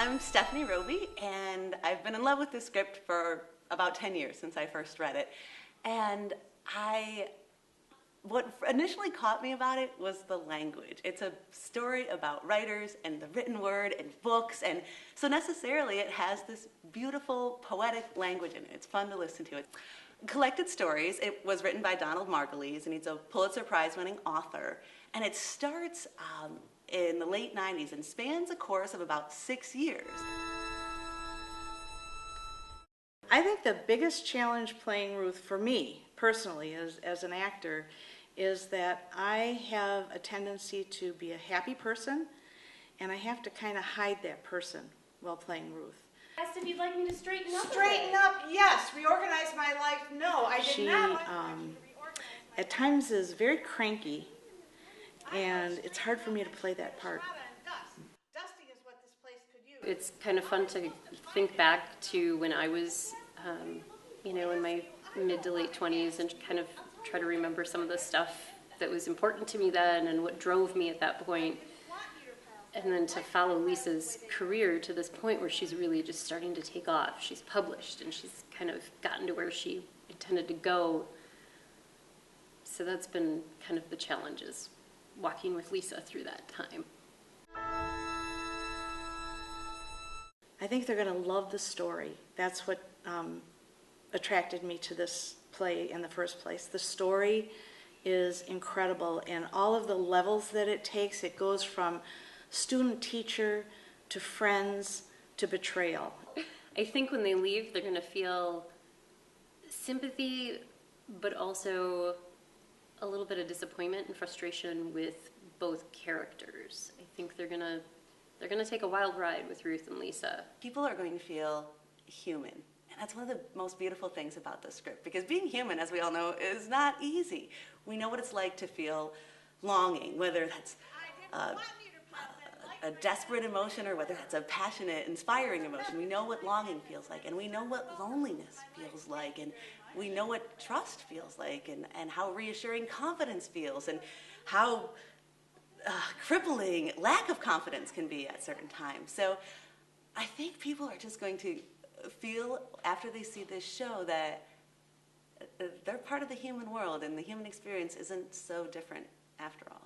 I'm Stephanie Roby, and I've been in love with this script for about 10 years since I first read it. And what initially caught me about it was the language. It's a story about writers and the written word and books, and so necessarily it has this beautiful poetic language in it. It's fun to listen to. It. Collected Stories, it was written by Donald Margulies, and he's a Pulitzer Prize-winning author. And it starts in the late 90s and spans a course of about 6 years. I think the biggest challenge playing Ruth for me, personally, as an actor, is that I have a tendency to be a happy person, and I have to kind of hide that person while playing Ruth. Asked if you'd like me to straighten up. Straighten up, yes. Reorganize my life, no. I did not. At times is very cranky, and it's hard for me to play that part. It's kind of fun to think back to when I was, in my mid to late 20s and kind of try to remember some of the stuff that was important to me then and what drove me at that point. And then to follow Lisa's career to this point where she's really just starting to take off. She's published and she's kind of gotten to where she intended to go. So that's been kind of the challenges, walking with Lisa through that time. I think they're going to love the story. That's what attracted me to this play in the first place. The story is incredible, and all of the levels that it takes, it goes from student-teacher to friends to betrayal. I think when they leave, they're going to feel sympathy, but also a little bit of disappointment and frustration with both characters. I think they're gonna take a wild ride with Ruth and Lisa. People are going to feel human. And that's one of the most beautiful things about the script, because being human, as we all know, is not easy. We know what it's like to feel longing, whether that's a desperate emotion or whether that's a passionate, inspiring emotion. We know what longing feels like, and we know what loneliness feels like, and we know what trust feels like, and how reassuring confidence feels, and how crippling lack of confidence can be at certain times. So I think people are just going to feel, after they see this show, that they're part of the human world and the human experience isn't so different after all.